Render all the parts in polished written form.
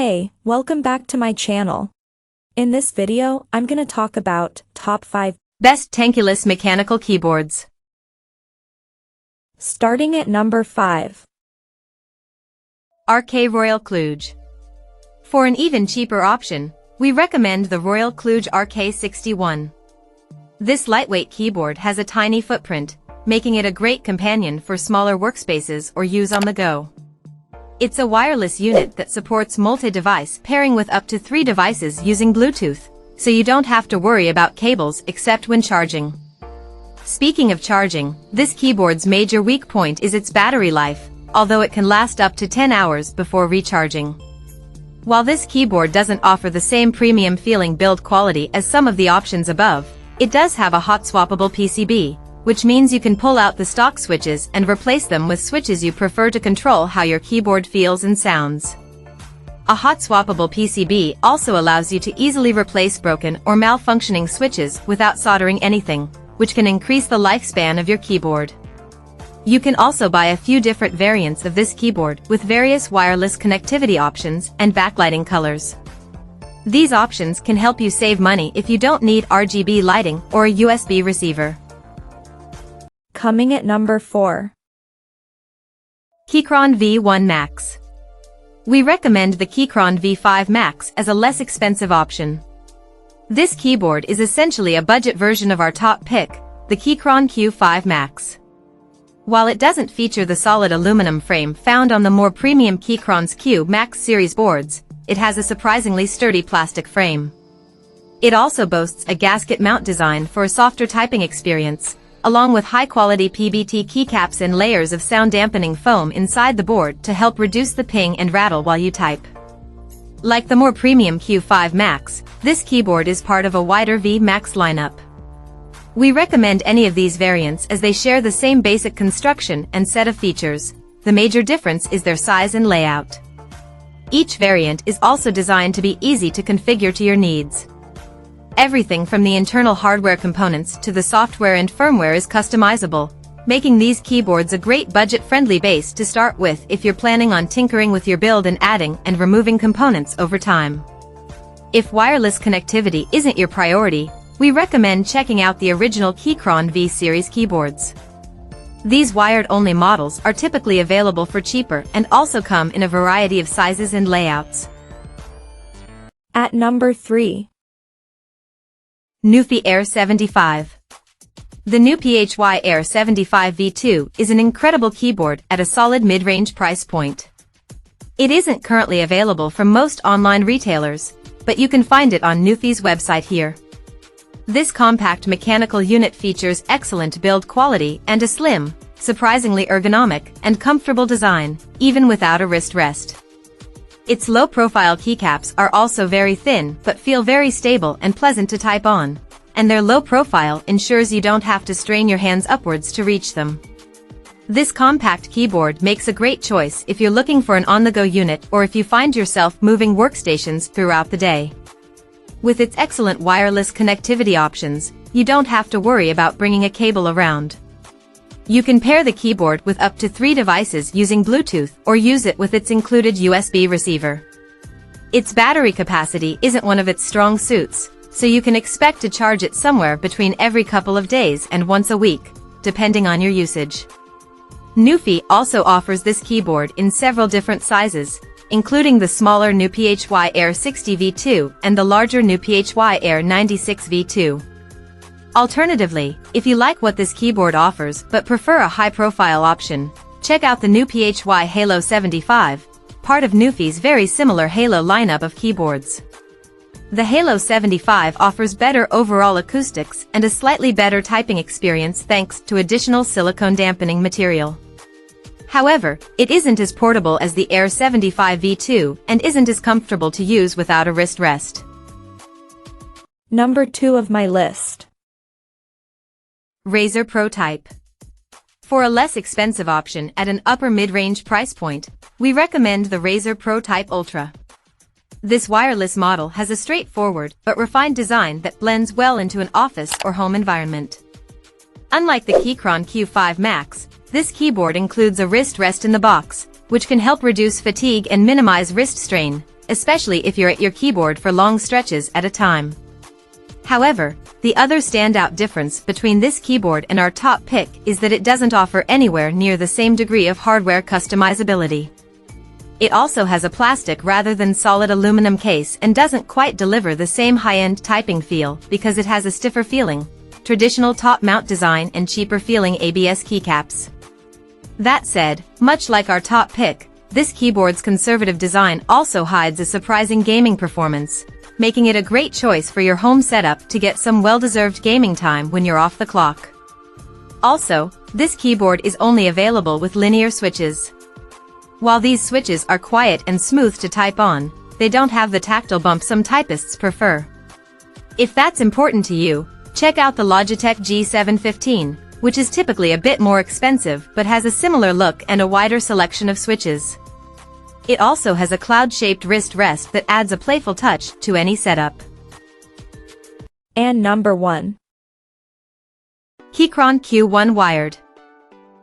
Hey, welcome back to my channel. In this video, I'm gonna talk about top 5 best Tenkeyless mechanical keyboards. Starting at number 5. RK Royal KLUDGE. For an even cheaper option, we recommend the Royal KLUDGE RK61. This lightweight keyboard has a tiny footprint, making it a great companion for smaller workspaces or use on the go. It's a wireless unit that supports multi-device pairing with up to 3 devices using Bluetooth, so you don't have to worry about cables except when charging. Speaking of charging, this keyboard's major weak point is its battery life, although it can last up to 10 hours before recharging. While this keyboard doesn't offer the same premium feeling build quality as some of the options above, it does have a hot swappable PCB, which means you can pull out the stock switches and replace them with switches you prefer to control how your keyboard feels and sounds. A hot swappable PCB also allows you to easily replace broken or malfunctioning switches without soldering anything, which can increase the lifespan of your keyboard. You can also buy a few different variants of this keyboard with various wireless connectivity options and backlighting colors. These options can help you save money if you don't need RGB lighting or a USB receiver. Coming at number 4. Keychron V1 Max. We recommend the Keychron V5 Max as a less expensive option. This keyboard is essentially a budget version of our top pick, the Keychron Q5 Max. While it doesn't feature the solid aluminum frame found on the more premium Keychron's Q Max series boards, it has a surprisingly sturdy plastic frame. It also boasts a gasket mount design for a softer typing experience, along with high-quality PBT keycaps and layers of sound-dampening foam inside the board to help reduce the ping and rattle while you type. Like the more premium Q5 Max, this keyboard is part of a wider V Max lineup. We recommend any of these variants as they share the same basic construction and set of features. The major difference is their size and layout. Each variant is also designed to be easy to configure to your needs. Everything from the internal hardware components to the software and firmware is customizable, making these keyboards a great budget-friendly base to start with if you're planning on tinkering with your build and adding and removing components over time. If wireless connectivity isn't your priority, we recommend checking out the original Keychron V series keyboards. These wired-only models are typically available for cheaper and also come in a variety of sizes and layouts. At number 3. nuphy Air 75. The nuphy Air 75 V2 is an incredible keyboard at a solid mid-range price point. It isn't currently available from most online retailers, but you can find it on nuphy's website here. This compact mechanical unit features excellent build quality and a slim, surprisingly ergonomic and comfortable design, even without a wrist rest. Its low-profile keycaps are also very thin but feel very stable and pleasant to type on, and their low profile ensures you don't have to strain your hands upwards to reach them. This compact keyboard makes a great choice if you're looking for an on-the-go unit or if you find yourself moving workstations throughout the day. With its excellent wireless connectivity options, you don't have to worry about bringing a cable around. You can pair the keyboard with up to 3 devices using Bluetooth or use it with its included USB receiver. Its battery capacity isn't one of its strong suits, so you can expect to charge it somewhere between every couple of days and once a week, depending on your usage. nuphy also offers this keyboard in several different sizes, including the smaller nuphy Air 60 V2 and the larger nuphy Air 96 V2. Alternatively, if you like what this keyboard offers but prefer a high-profile option, check out the nuphy Halo 75, part of nuphy's very similar Halo lineup of keyboards. The Halo 75 offers better overall acoustics and a slightly better typing experience thanks to additional silicone dampening material. However, it isn't as portable as the Air 75 V2 and isn't as comfortable to use without a wrist rest. Number 2 of my list. Razer ProType. For a less expensive option at an upper mid-range price point, we recommend the Razer ProType Ultra. This wireless model has a straightforward but refined design that blends well into an office or home environment. Unlike the Keychron Q5 Max, this keyboard includes a wrist rest in the box, which can help reduce fatigue and minimize wrist strain, especially if you're at your keyboard for long stretches at a time. However, the other standout difference between this keyboard and our top pick is that it doesn't offer anywhere near the same degree of hardware customizability. It also has a plastic rather than solid aluminum case and doesn't quite deliver the same high-end typing feel because it has a stiffer feeling, traditional top mount design and cheaper feeling ABS keycaps. That said, much like our top pick, this keyboard's conservative design also hides a surprising gaming performance, making it a great choice for your home setup to get some well-deserved gaming time when you're off the clock. Also, this keyboard is only available with linear switches. While these switches are quiet and smooth to type on, they don't have the tactile bump some typists prefer. If that's important to you, check out the Logitech G715, which is typically a bit more expensive but has a similar look and a wider selection of switches. It also has a cloud-shaped wrist rest that adds a playful touch to any setup. And number 1. Keychron Q1 Wired.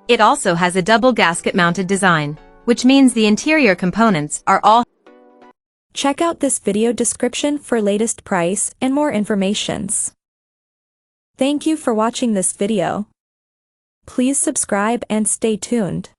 It also has a double gasket-mounted design, which means the interior components are all. Check out this video description for latest price and more informations. Thank you for watching this video. Please subscribe and stay tuned.